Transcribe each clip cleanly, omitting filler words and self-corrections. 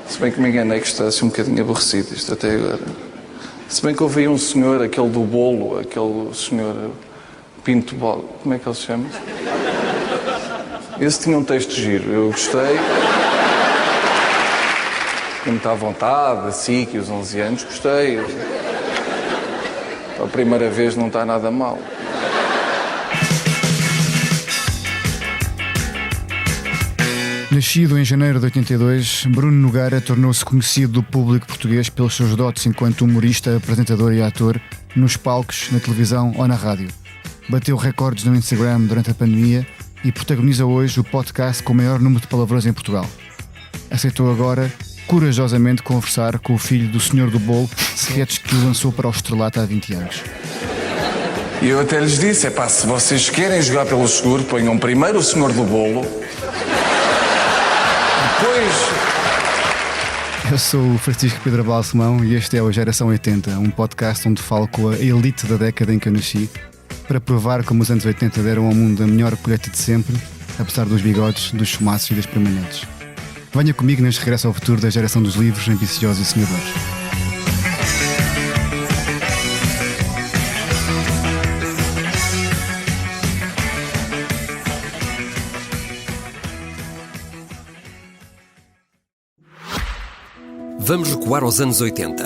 Se bem que me enganei que está assim um bocadinho aborrecido isto até agora. Se bem que houve aí um senhor, aquele do bolo, aquele senhor Pinto Bolo, como é que ele se chama? Esse tinha um texto giro, eu gostei. Tinha muita vontade, assim, que os 11 anos, gostei. A primeira vez não está nada mal. Nascido em janeiro de 82, Bruno Nogueira tornou-se conhecido do público português pelos seus dotes enquanto humorista, apresentador e ator nos palcos, na televisão ou na rádio. Bateu recordes no Instagram durante a pandemia e protagoniza hoje o podcast com o maior número de palavrões em Portugal. Aceitou agora, corajosamente, conversar com o filho do Senhor do Bolo, sketch que o lançou para o estrelato há 20 anos. E eu até lhes disse, se vocês querem jogar pelo seguro, ponham primeiro o Senhor do Bolo. Eu sou o Francisco Pedro Balsemão e este é o Geração 80, um podcast onde falo com a elite da década em que eu nasci, para provar como os anos 80 deram ao mundo a melhor colheita de sempre, apesar dos bigodes, dos chumaços e das permanentes. Venha comigo neste regresso ao futuro da geração dos livros, ambiciosos e sonhadores. Vamos recuar aos anos 80,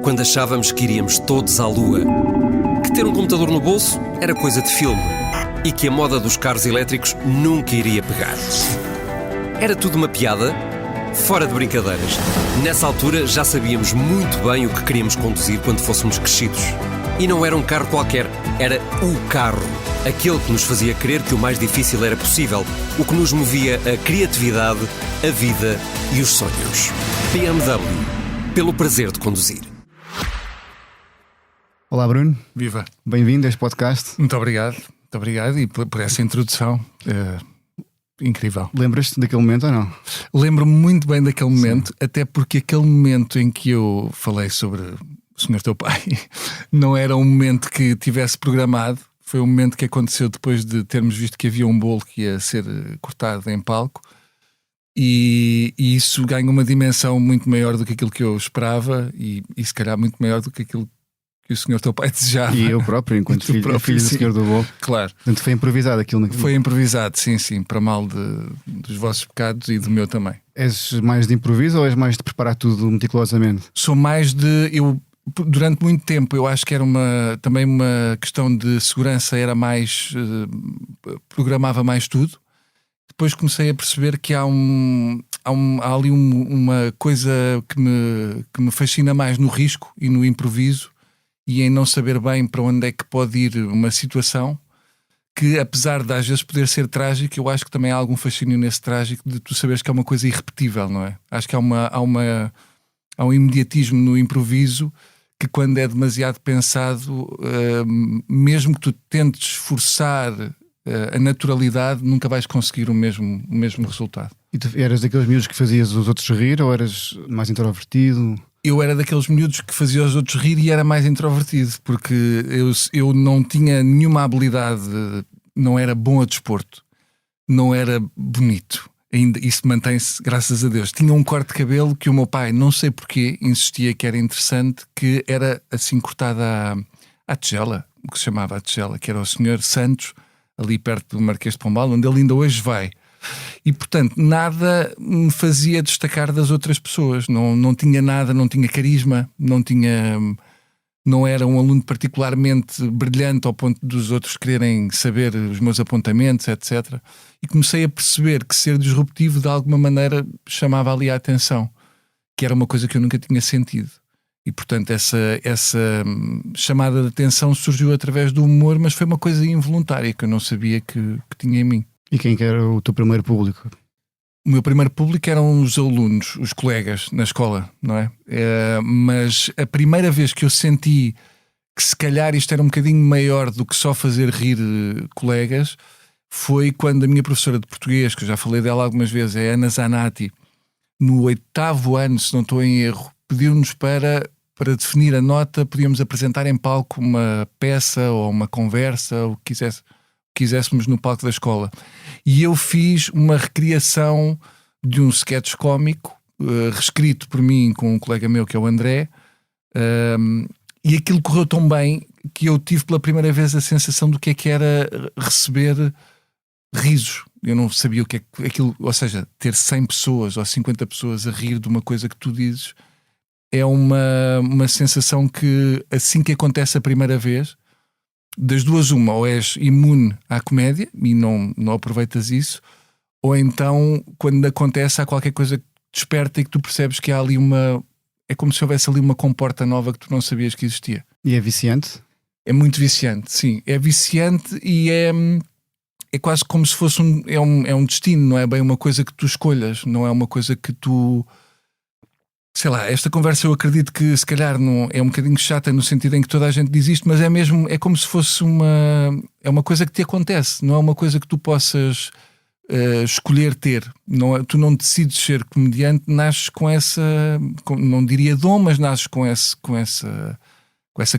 quando achávamos que iríamos todos à Lua, que ter um computador no bolso era coisa de filme e que a moda dos carros elétricos nunca iria pegar. Era tudo uma piada, fora de brincadeiras. Nessa altura já sabíamos muito bem o que queríamos conduzir quando fôssemos crescidos. E não era um carro qualquer, era o carro. Aquele que nos fazia crer que o mais difícil era possível, o que nos movia a criatividade, a vida e os sonhos. BMW, pelo prazer de conduzir. Olá Bruno. Viva. Bem-vindo a este podcast. Muito obrigado e por essa introdução incrível. Lembras-te daquele momento ou não? Lembro-me muito bem daquele momento, Sim. até porque aquele momento em que eu falei sobre o senhor teu pai não era um momento que tivesse programado. Foi um momento que aconteceu depois de termos visto que havia um bolo que ia ser cortado em palco e isso ganha uma dimensão muito maior do que aquilo que eu esperava e se calhar muito maior do que aquilo que o senhor teu pai desejava. E eu próprio, enquanto filho do Senhor do Bolo. Claro. Portanto, foi improvisado aquilo. Foi improvisado, sim, para mal dos vossos pecados e do meu também. És mais de improviso ou és mais de preparar tudo meticulosamente? Sou mais de... Durante muito tempo eu acho que era também uma questão de segurança, era mais programava mais tudo. Depois comecei a perceber que há ali uma coisa que me fascina mais no risco e no improviso e em não saber bem para onde é que pode ir uma situação que, apesar de às vezes poder ser trágico, eu acho que também há algum fascínio nesse trágico de tu saberes que é uma coisa irrepetível, não é? Acho que há um imediatismo no improviso que, quando é demasiado pensado, mesmo que tu tentes esforçar a naturalidade, nunca vais conseguir o mesmo resultado. E tu eras daqueles miúdos que fazias os outros rir ou eras mais introvertido? Eu era daqueles miúdos que fazia os outros rir e era mais introvertido, porque eu não tinha nenhuma habilidade, não era bom a desporto, não era bonito. Ainda isso mantém-se, graças a Deus. Tinha um corte de cabelo que o meu pai, não sei porquê, insistia que era interessante, que era assim cortada à tigela, o que se chamava a tigela, que era o Senhor Santos, ali perto do Marquês de Pombal, onde ele ainda hoje vai. E, portanto, nada me fazia destacar das outras pessoas. Não tinha nada, não tinha carisma, não era um aluno particularmente brilhante ao ponto dos outros quererem saber os meus apontamentos, etc. E comecei a perceber que ser disruptivo de alguma maneira chamava ali a atenção, que era uma coisa que eu nunca tinha sentido. E portanto essa chamada de atenção surgiu através do humor, mas foi uma coisa involuntária que eu não sabia que tinha em mim. E quem que era o teu primeiro público? O meu primeiro público eram os alunos, os colegas na escola, não é? Mas a primeira vez que eu senti que se calhar isto era um bocadinho maior do que só fazer rir colegas foi quando a minha professora de português, que eu já falei dela algumas vezes, é a Ana Zanatti, no 8º ano, se não estou em erro, pediu-nos para definir a nota, podíamos apresentar em palco uma peça ou uma conversa, ou o que quiséssemos no palco da escola. E eu fiz uma recriação de um sketch cómico reescrito por mim com um colega meu que é o André, e aquilo correu tão bem que eu tive pela primeira vez a sensação do que era receber risos. Eu não sabia o que é aquilo, ou seja, ter 100 pessoas ou 50 pessoas a rir de uma coisa que tu dizes é uma sensação que, assim que acontece a primeira vez, das duas uma, ou és imune à comédia e não aproveitas isso, ou então quando acontece há qualquer coisa que desperta e que tu percebes que há ali é como se houvesse ali uma comporta nova que tu não sabias que existia. E é viciante? É muito viciante, sim. É viciante e é quase como se fosse um destino, não é bem uma coisa que tu escolhas, não é uma coisa que tu... Sei lá, esta conversa eu acredito que se calhar não, é um bocadinho chata no sentido em que toda a gente diz isto, mas é como se fosse uma coisa que te acontece, não é uma coisa que tu possas escolher ter. Tu não decides ser comediante, nasces com essa, não diria dom, mas nasces com essa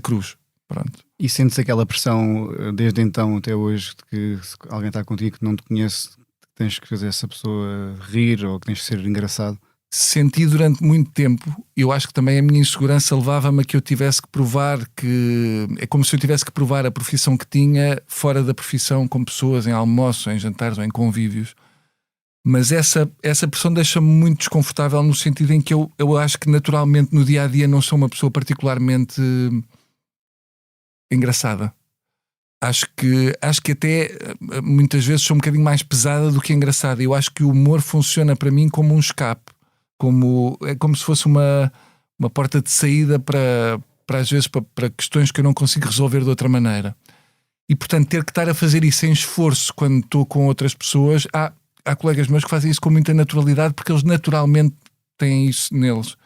cruz. Pronto. E sentes aquela pressão desde então até hoje de que se alguém está contigo que não te conhece, tens que fazer essa pessoa rir ou que tens que ser engraçado? Senti durante muito tempo. Eu acho que também a minha insegurança levava-me a que eu tivesse que provar que... É como se eu tivesse que provar a profissão que tinha fora da profissão, com pessoas, em almoços, em jantares ou em convívios. Mas essa pressão deixa-me muito desconfortável no sentido em que eu acho que naturalmente no dia-a-dia não sou uma pessoa particularmente engraçada. Acho que até muitas vezes sou um bocadinho mais pesada do que engraçada. Eu acho que o humor funciona para mim como um escape. É como se fosse uma porta de saída para às vezes para questões que eu não consigo resolver de outra maneira. E portanto ter que estar a fazer isso em esforço quando estou com outras pessoas, há colegas meus que fazem isso com muita naturalidade porque eles naturalmente têm isso neles.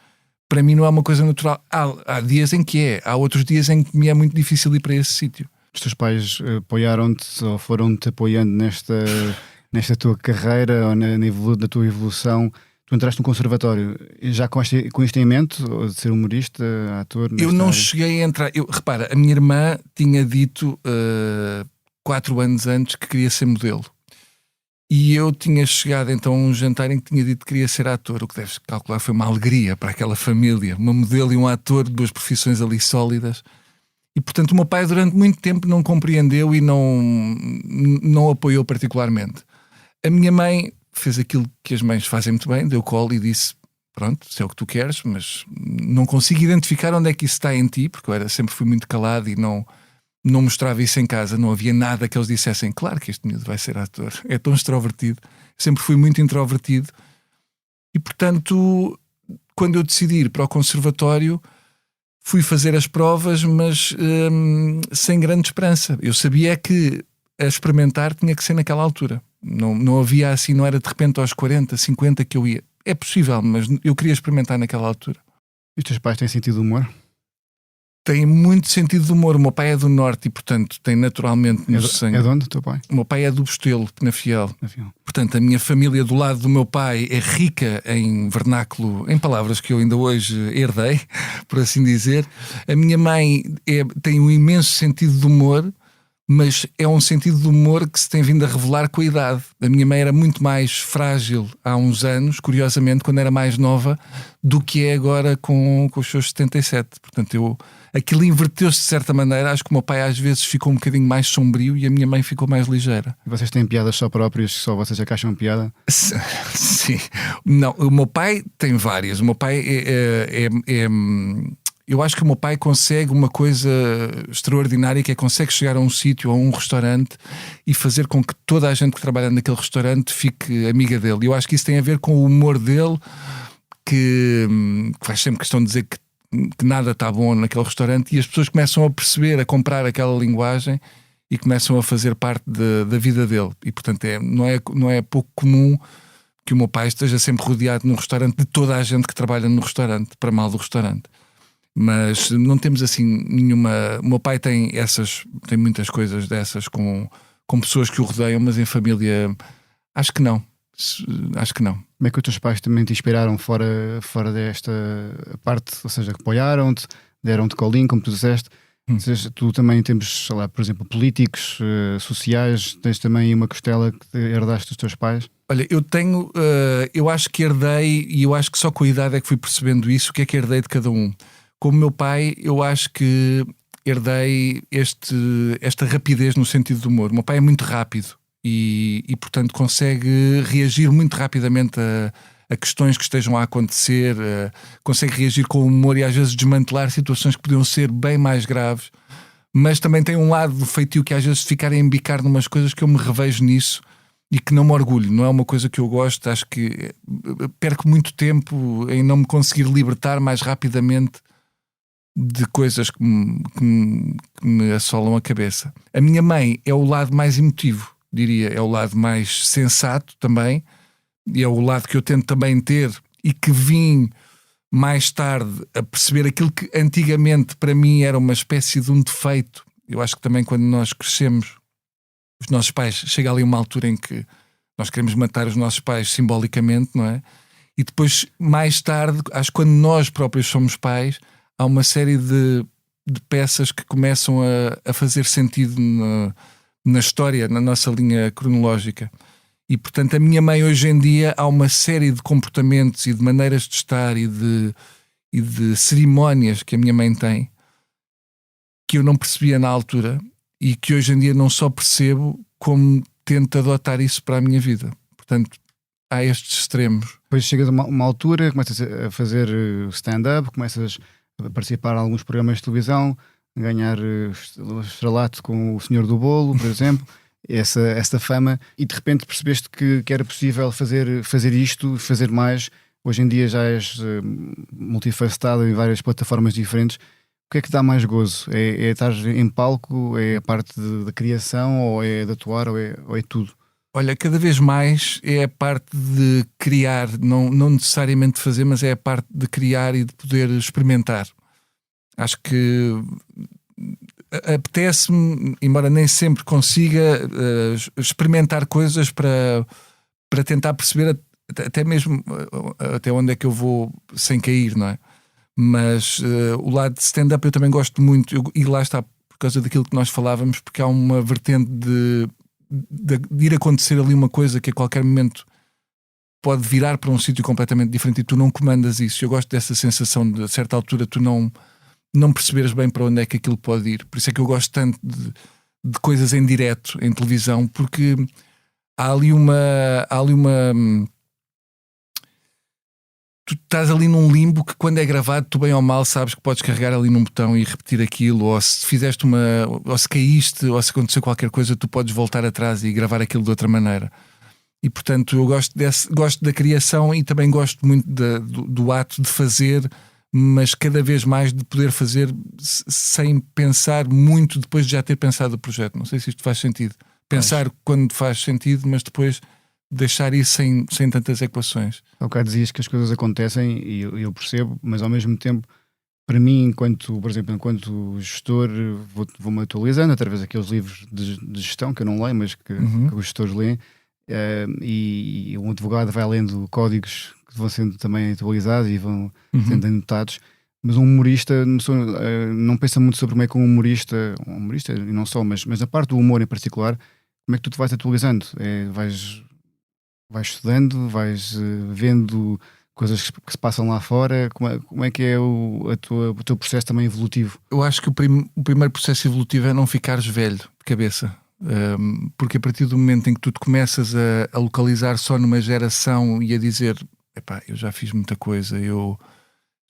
Para mim não é uma coisa natural. Há dias em que há outros dias em que me é muito difícil ir para esse sítio. Os teus pais apoiaram-te ou foram-te apoiando nesta tua carreira ou na tua evolução? Tu entraste no conservatório já com isto em mente, de ser humorista, ator? Eu não cheguei a entrar. Repara, a minha irmã tinha dito 4 anos antes que queria ser modelo. E eu tinha chegado então a um jantar em que tinha dito que queria ser ator. O que deves calcular foi uma alegria para aquela família. Uma modelo e um ator, 2 profissões ali sólidas. E portanto o meu pai durante muito tempo não compreendeu e não apoiou particularmente. A minha mãe fez aquilo que as mães fazem muito bem, deu colo e disse: pronto, se é o que tu queres, mas não consigo identificar onde é que isso está em ti, porque eu sempre fui muito calado e não mostrava isso em casa, não havia nada que eles dissessem: claro que este miúdo vai ser ator, é tão extrovertido. Sempre fui muito introvertido e portanto quando eu decidi ir para o conservatório fui fazer as provas, mas sem grande esperança. Eu sabia que a experimentar tinha que ser naquela altura. Não havia assim, não era de repente aos 40, 50 que eu ia. É possível, mas eu queria experimentar naquela altura. E os teus pais têm sentido de humor? Têm muito sentido de humor. O meu pai é do Norte e, portanto, tem naturalmente no sangue. É de onde o teu pai? O meu pai é do Bostelo, Penafiel. Portanto, a minha família do lado do meu pai é rica em vernáculo, em palavras que eu ainda hoje herdei, por assim dizer. A minha mãe tem um imenso sentido de humor, mas é um sentido de humor que se tem vindo a revelar com a idade. A minha mãe era muito mais frágil há uns anos, curiosamente, quando era mais nova, do que é agora com os seus 77. Portanto, aquilo inverteu-se de certa maneira. Acho que o meu pai às vezes ficou um bocadinho mais sombrio e a minha mãe ficou mais ligeira. E vocês têm piadas só próprias que só vocês acham piada? Sim. Não, o meu pai tem várias. O meu pai eu acho que o meu pai consegue uma coisa extraordinária, que consegue chegar a um sítio, a um restaurante e fazer com que toda a gente que trabalha naquele restaurante fique amiga dele. Eu acho que isso tem a ver com o humor dele, que faz sempre questão de dizer que nada está bom naquele restaurante e as pessoas começam a perceber, a comprar aquela linguagem e começam a fazer parte da vida dele. E portanto não é pouco comum que o meu pai esteja sempre rodeado num restaurante de toda a gente que trabalha no restaurante, para mal do restaurante. Mas não temos assim nenhuma... O meu pai tem muitas coisas dessas com pessoas que o rodeiam, mas em família acho que não. Como é que os teus pais também te inspiraram fora desta parte? Ou seja, apoiaram-te, deram-te colinho, como tu disseste, Tu também temos, sei lá, por exemplo, políticos, sociais, tens também uma costela que herdaste dos teus pais? Olha, eu tenho, eu acho que herdei, e eu acho que só com a idade é que fui percebendo isso, o que é que herdei de cada um. Como meu pai, eu acho que herdei esta rapidez no sentido do humor. O meu pai é muito rápido e portanto, consegue reagir muito rapidamente a questões que estejam a acontecer, consegue reagir com humor e às vezes desmantelar situações que podiam ser bem mais graves, mas também tem um lado do feitio que às vezes ficar a embicar numas coisas que eu me revejo nisso e que não me orgulho, não é uma coisa que eu gosto. Acho que perco muito tempo em não me conseguir libertar mais rapidamente de coisas que me assolam a cabeça. A minha mãe é o lado mais emotivo, diria, é o lado mais sensato também, e é o lado que eu tento também ter e que vim mais tarde a perceber aquilo que antigamente para mim era uma espécie de um defeito. Eu acho que também quando nós crescemos, os nossos pais, chega ali uma altura em que nós queremos matar os nossos pais simbolicamente, não é? E depois, mais tarde, acho que quando nós próprios somos pais, há uma série de peças que começam a fazer sentido na história, na nossa linha cronológica. E, portanto, a minha mãe hoje em dia há uma série de comportamentos e de maneiras de estar e de cerimónias que a minha mãe tem que eu não percebia na altura e que hoje em dia não só percebo, como tento adotar isso para a minha vida. Portanto, há estes extremos. Depois chegas a uma altura, começas a fazer stand-up, começas a participar em alguns programas de televisão, a ganhar estrelato com o Senhor do Bolo, por exemplo. Essa fama, e de repente percebeste que era possível fazer isto, fazer mais. Hoje em dia já és multifacetado em várias plataformas diferentes. O que é que dá mais gozo? É estar em palco? É a parte da criação? Ou é de atuar? Ou é tudo? Olha, cada vez mais é a parte de criar, não necessariamente fazer, mas é a parte de criar e de poder experimentar. Acho que apetece-me, embora nem sempre consiga, experimentar coisas para tentar perceber até mesmo até onde é que eu vou sem cair, não é? Mas o lado de stand-up eu também gosto muito, e lá está, por causa daquilo que nós falávamos, porque há uma vertente de ir acontecer ali uma coisa que a qualquer momento pode virar para um sítio completamente diferente e tu não comandas isso. Eu gosto dessa sensação de, a certa altura, tu não perceberes bem para onde é que aquilo pode ir. Por isso é que eu gosto tanto de coisas em direto, em televisão, porque há ali uma tu estás ali num limbo que, quando é gravado, tu bem ou mal sabes que podes carregar ali num botão e repetir aquilo, ou se fizeste ou se caíste, ou se aconteceu qualquer coisa, tu podes voltar atrás e gravar aquilo de outra maneira. E portanto eu gosto da criação e também gosto muito do ato de fazer, mas cada vez mais de poder fazer sem pensar muito depois de já ter pensado o projeto. Não sei se isto faz sentido. Pensar quando faz sentido, mas depois deixar isso sem tantas equações. Há bocado dizias que as coisas acontecem e eu percebo, mas ao mesmo tempo, para mim, por exemplo, enquanto gestor, vou-me atualizando através daqueles livros de gestão que eu não leio, mas que os gestores leem, e um advogado vai lendo códigos que vão sendo também atualizados e vão sendo anotados. Mas um humorista não pensa muito sobre como é que um humorista, e não só, mas a parte do humor em particular, como é que tu te vais atualizando? Vais estudando, vais vendo coisas que se passam lá fora. Como é que é o teu processo também evolutivo? Eu acho que o primeiro processo evolutivo é não ficares velho de cabeça, porque a partir do momento em que tu te começas a localizar só numa geração e a dizer, epá, eu já fiz muita coisa, eu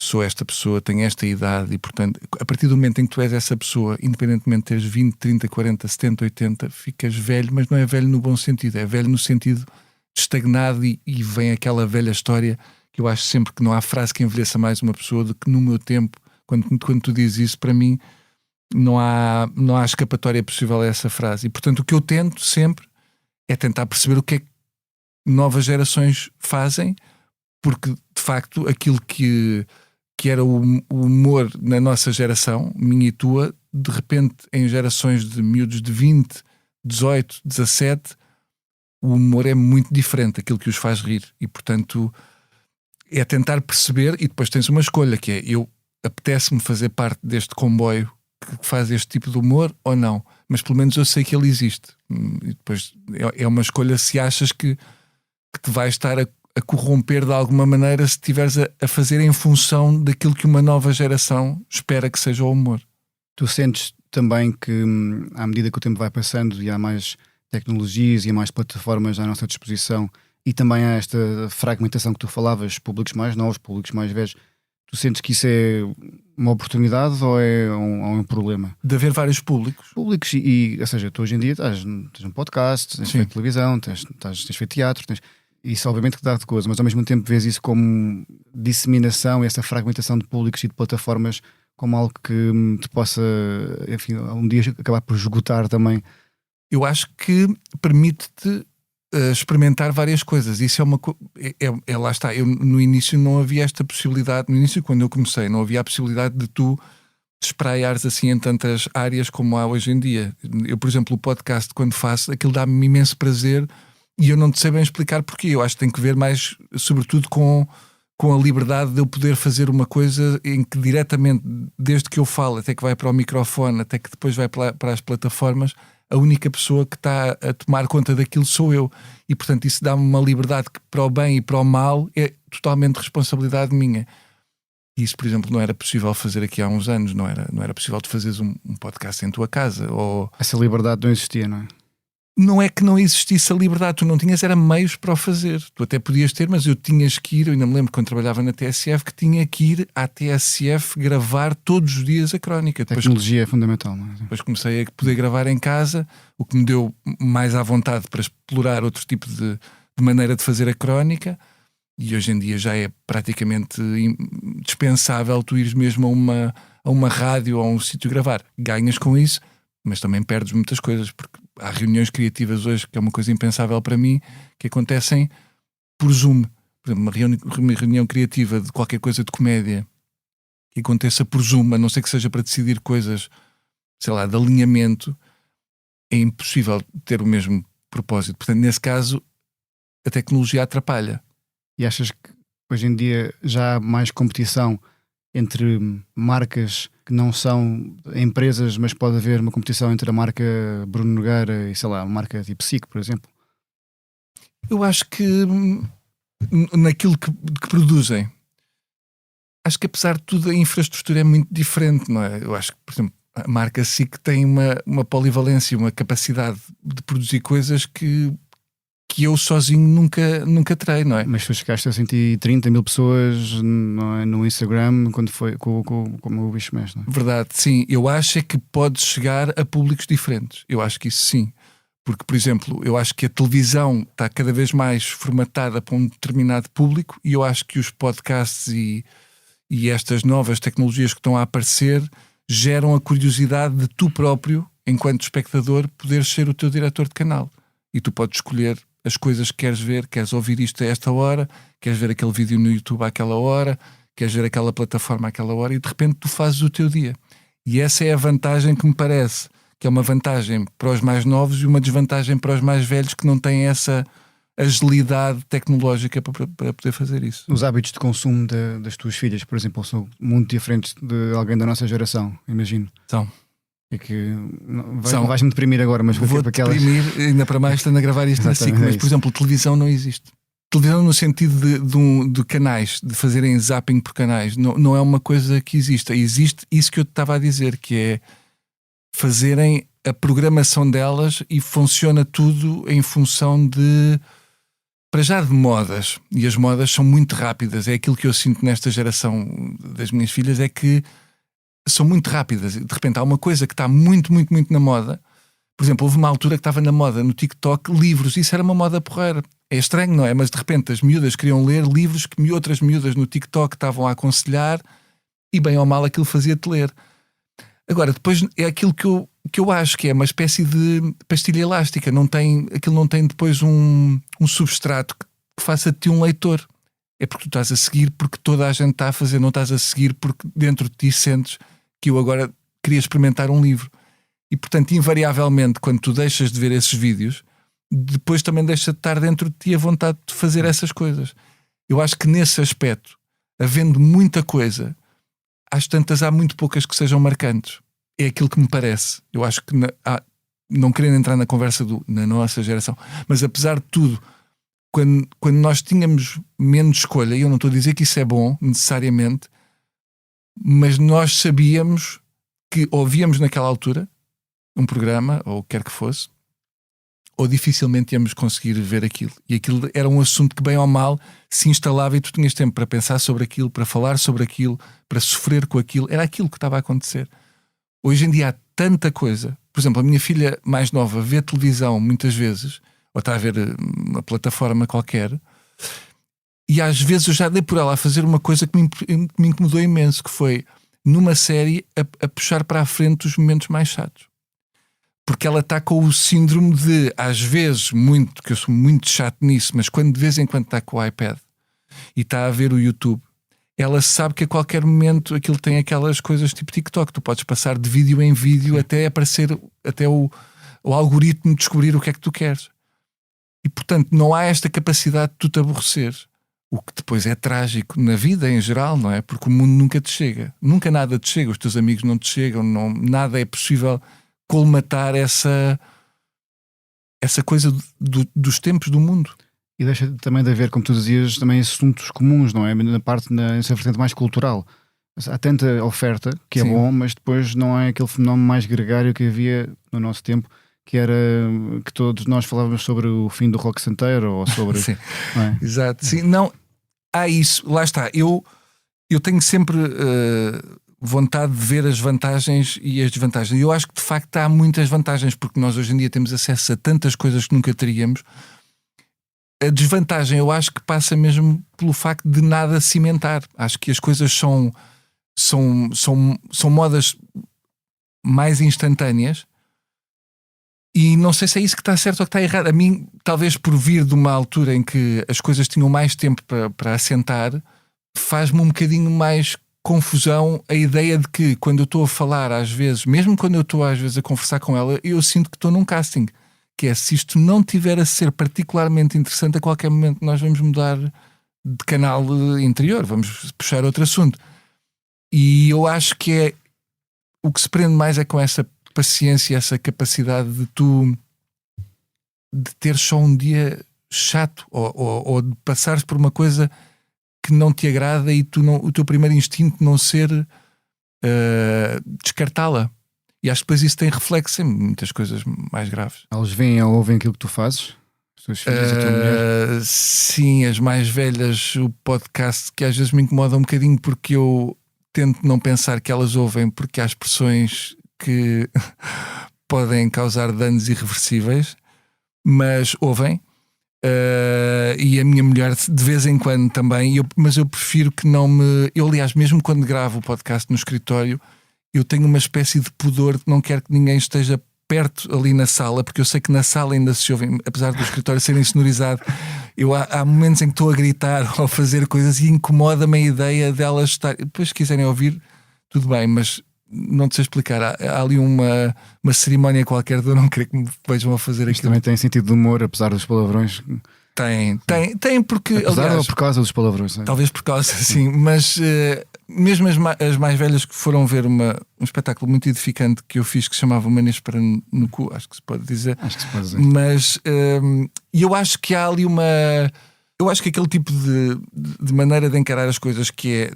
sou esta pessoa, tenho esta idade, e portanto, a partir do momento em que tu és essa pessoa, independentemente de teres 20, 30, 40, 70, 80, ficas velho, mas não é velho no bom sentido, é velho no sentido estagnado, e vem aquela velha história que eu acho sempre que não há frase que envelheça mais uma pessoa do que no meu tempo. Quando tu dizes isso, para mim não há escapatória possível a essa frase. E portanto o que eu tento sempre é tentar perceber o que é que novas gerações fazem, porque de facto aquilo que era o humor na nossa geração, minha e tua, de repente em gerações de miúdos de 20, 18, 17, o humor é muito diferente, aquilo que os faz rir. E portanto é tentar perceber, e depois tens uma escolha, que é, eu apetece-me fazer parte deste comboio que faz este tipo de humor ou não, mas pelo menos eu sei que ele existe. E depois é uma escolha se achas que te vai estar a corromper de alguma maneira se estiveres a fazer em função daquilo que uma nova geração espera que seja o humor. Tu sentes também que, à medida que o tempo vai passando e há mais tecnologias e há mais plataformas à nossa disposição, e também há esta fragmentação que tu falavas, públicos mais novos, públicos mais velhos, tu sentes que isso é uma oportunidade ou é um problema? De haver vários públicos. Públicos ou seja, tu hoje em dia tens um podcast, tens feito televisão, tens feito teatro, isso obviamente que dá de coisa, mas ao mesmo tempo vês isso como disseminação, essa fragmentação de públicos e de plataformas como algo que te possa, enfim, um dia acabar por esgotar também. Eu acho que permite-te experimentar várias coisas. Isso é uma lá está. Eu no início não havia esta possibilidade. No início, quando eu comecei, não havia a possibilidade de tu te espraiares assim em tantas áreas como há hoje em dia. Eu, por exemplo, o podcast, quando faço, aquilo dá-me imenso prazer e eu não te sei bem explicar porquê. Eu acho que tem que ver mais, sobretudo, com a liberdade de eu poder fazer uma coisa em que diretamente, desde que eu falo até que vai para o microfone, até que depois vai para as plataformas, a única pessoa que está a tomar conta daquilo sou eu. E, portanto, isso dá-me uma liberdade que para o bem e para o mal é totalmente responsabilidade minha. E isso, por exemplo, não era possível fazer aqui há uns anos. Não era possível tu fazeres um podcast em tua casa. Ou... Essa liberdade não existia, não é? Não é que não existisse a liberdade, tu não tinhas, era meios para o fazer. Tu até podias ter, mas eu tinhas que ir, eu ainda me lembro quando trabalhava na TSF, que tinha que ir à TSF gravar todos os dias a crónica. A tecnologia é fundamental, não é? Depois comecei a poder gravar em casa, o que me deu mais à vontade para explorar outro tipo de maneira de fazer a crónica, e hoje em dia já é praticamente dispensável tu ires mesmo a uma rádio ou a um sítio gravar. Ganhas com isso, mas também perdes muitas coisas, porque há reuniões criativas hoje, que é uma coisa impensável para mim, que acontecem por Zoom. Por exemplo, uma reunião criativa de qualquer coisa de comédia que aconteça por Zoom, a não ser que seja para decidir coisas, sei lá, de alinhamento, é impossível ter o mesmo propósito. Portanto, nesse caso, a tecnologia atrapalha. E achas que hoje em dia já há mais competição entre marcas que não são empresas, mas pode haver uma competição entre a marca Bruno Nogueira e, sei lá, a marca tipo SIC, por exemplo? Eu acho que naquilo que produzem, acho que apesar de tudo a infraestrutura é muito diferente, não é? Eu acho que, por exemplo, a marca SIC tem uma polivalência, uma capacidade de produzir coisas que eu sozinho nunca terei, não é? Mas tu chegaste a 130 mil pessoas no Instagram quando foi com o Bicho Mexe, não é? Verdade, sim. Eu acho é que podes chegar a públicos diferentes. Eu acho que isso sim. Porque, por exemplo, eu acho que a televisão está cada vez mais formatada para um determinado público e eu acho que os podcasts e estas novas tecnologias que estão a aparecer geram a curiosidade de tu próprio, enquanto espectador, poderes ser o teu diretor de canal. E tu podes escolher as coisas que queres ver, queres ouvir isto a esta hora, queres ver aquele vídeo no YouTube àquela hora, queres ver aquela plataforma àquela hora e de repente tu fazes o teu dia. E essa é a vantagem que me parece, que é uma vantagem para os mais novos e uma desvantagem para os mais velhos que não têm essa agilidade tecnológica para poder fazer isso. Os hábitos de consumo das tuas filhas, por exemplo, são muito diferentes de alguém da nossa geração, imagino. São. É que vais-me deprimir agora, mas vou-te deprimir, ainda para mais estando a gravar isto na SIC, mas por exemplo, televisão não existe. Televisão no sentido de canais, de fazerem zapping por canais, não é uma coisa que exista. Existe isso que eu te estava a dizer, que é fazerem a programação delas e funciona tudo em função de, para já, de modas. E as modas são muito rápidas. É aquilo que eu sinto nesta geração das minhas filhas, é que são muito rápidas. De repente há uma coisa que está muito, muito, muito na moda. Por exemplo, houve uma altura que estava na moda no TikTok livros. Isso era uma moda porreira. É estranho, não é? Mas de repente as miúdas queriam ler livros que outras miúdas no TikTok estavam a aconselhar e bem ou mal aquilo fazia-te ler. Agora, depois é aquilo que eu acho que é uma espécie de pastilha elástica. Aquilo não tem depois um substrato que faça de ti um leitor. É porque tu estás a seguir porque toda a gente está a fazer. Não estás a seguir porque dentro de ti sentes que eu agora queria experimentar um livro. E, portanto, invariavelmente, quando tu deixas de ver esses vídeos, depois também deixa de estar dentro de ti a vontade de fazer essas coisas. Eu acho que nesse aspecto, havendo muita coisa, há muito poucas que sejam marcantes. é aquilo que me parece. Eu acho que, não querendo entrar na conversa na nossa geração, mas apesar de tudo, quando nós tínhamos menos escolha, e eu não estou a dizer que isso é bom necessariamente, mas nós sabíamos que ouvíamos naquela altura um programa, ou o que quer que fosse, ou dificilmente íamos conseguir ver aquilo. E aquilo era um assunto que, bem ou mal, se instalava e tu tinhas tempo para pensar sobre aquilo, para falar sobre aquilo, para sofrer com aquilo. Era aquilo que estava a acontecer. Hoje em dia há tanta coisa. Por exemplo, a minha filha mais nova vê televisão muitas vezes, ou está a ver uma plataforma qualquer, e às vezes eu já dei por ela a fazer uma coisa que me incomodou imenso, que foi, numa série, a puxar para a frente os momentos mais chatos. Porque ela está com o síndrome de, às vezes, que eu sou muito chato nisso, mas quando de vez em quando está com o iPad e está a ver o YouTube, ela sabe que a qualquer momento aquilo tem aquelas coisas tipo TikTok. Tu podes passar de vídeo em vídeo até aparecer, até o algoritmo descobrir o que é que tu queres. E, portanto, não há esta capacidade de tu te aborreceres. O que depois é trágico na vida em geral, não é? Porque o mundo nunca te chega. Nunca nada te chega. Os teus amigos não te chegam. Nada é possível colmatar essa coisa dos tempos do mundo. E deixa também de haver, como tu dizias, também assuntos comuns, não é? Nessa vertente mais cultural. Há tanta oferta que é Sim. bom, mas depois não é aquele fenómeno mais gregário que havia no nosso tempo, que era que todos nós falávamos sobre o fim do rock santeiro ou sobre... Sim. Não é? Exato. Sim, não, há isso. Lá está. Eu tenho sempre vontade de ver as vantagens e as desvantagens. E eu acho que de facto há muitas vantagens, porque nós hoje em dia temos acesso a tantas coisas que nunca teríamos. A desvantagem eu acho que passa mesmo pelo facto de nada cimentar. Acho que as coisas são modas mais instantâneas e não sei se é isso que está certo ou que está errado. A mim, talvez por vir de uma altura em que as coisas tinham mais tempo para assentar, faz-me um bocadinho mais confusão a ideia de que quando eu estou a falar às vezes, mesmo quando eu estou às vezes a conversar com ela, eu sinto que estou num casting, que é, se isto não tiver a ser particularmente interessante, a qualquer momento nós vamos mudar de canal interior, vamos puxar outro assunto. E eu acho que é o que se prende mais é com essa paciência, essa capacidade de tu de ter só um dia chato ou de passares por uma coisa que não te agrada e o teu primeiro instinto não ser descartá-la. E acho que depois isso tem reflexo em muitas coisas mais graves. Eles veem ou ouvem aquilo que tu fazes? As tuas filhas, a tua mulher? Sim, as mais velhas, o podcast, que às vezes me incomoda um bocadinho porque eu tento não pensar que elas ouvem, porque há expressões que podem causar danos irreversíveis, mas ouvem. E a minha mulher de vez em quando também, mas eu prefiro que não me... Eu, aliás, mesmo quando gravo o podcast no escritório, eu tenho uma espécie de pudor de não quero que ninguém esteja perto ali na sala, porque eu sei que na sala ainda se ouvem, apesar do escritório ser insonorizado. Há momentos em que estou a gritar ou a fazer coisas e incomoda-me a ideia delas estar... Depois, se quiserem ouvir, tudo bem, mas não te sei explicar. Há ali uma cerimónia qualquer de eu não querer que me vejam a fazer Isto aquilo. também tem sentido de humor, apesar dos palavrões. Tem porque... Apesar aliás, ou por causa dos palavrões? Não é? talvez por causa, sim, mas mesmo as mais velhas que foram ver um espetáculo muito edificante que eu fiz, que se chamava Uma Néspera no Cu, acho que se pode dizer. Acho que se pode dizer. Mas eu acho que há ali eu acho que aquele tipo de maneira de encarar as coisas que é...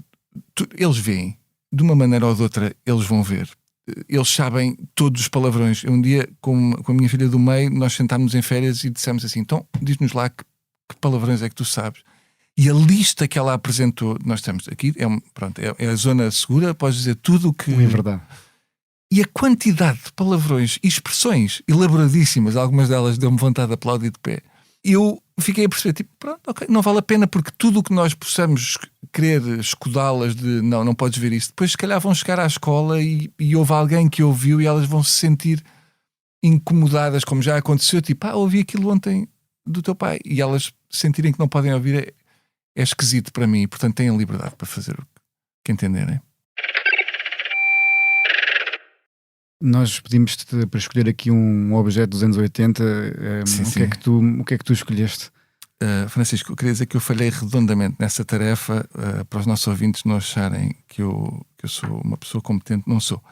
eles veem, de uma maneira ou de outra, eles vão ver. Eles sabem todos os palavrões. Um dia, com a minha filha do meio, nós sentámos em férias e dissemos assim: então, diz-nos lá que palavrões é que tu sabes. E a lista que ela apresentou, nós estamos aqui, é a zona segura, podes dizer tudo o que... É verdade. E a quantidade de palavrões e expressões elaboradíssimas, algumas delas deu-me vontade de aplaudir de pé. Eu fiquei a perceber, tipo, pronto, ok, não vale a pena, porque tudo o que nós possamos querer escudá-las de não podes ver isto, depois se calhar vão chegar à escola e houve alguém que ouviu e elas vão se sentir incomodadas, como já aconteceu, tipo, ouvi aquilo ontem do teu pai, e elas sentirem que não podem ouvir é esquisito para mim, e portanto têm liberdade para fazer o que entenderem. Nós pedimos-te para escolher aqui um objeto dos anos 80. Sim, o que é que tu escolheste? Francisco, eu queria dizer que eu falhei redondamente nessa tarefa, para os nossos ouvintes não acharem que eu sou uma pessoa competente. Não sou.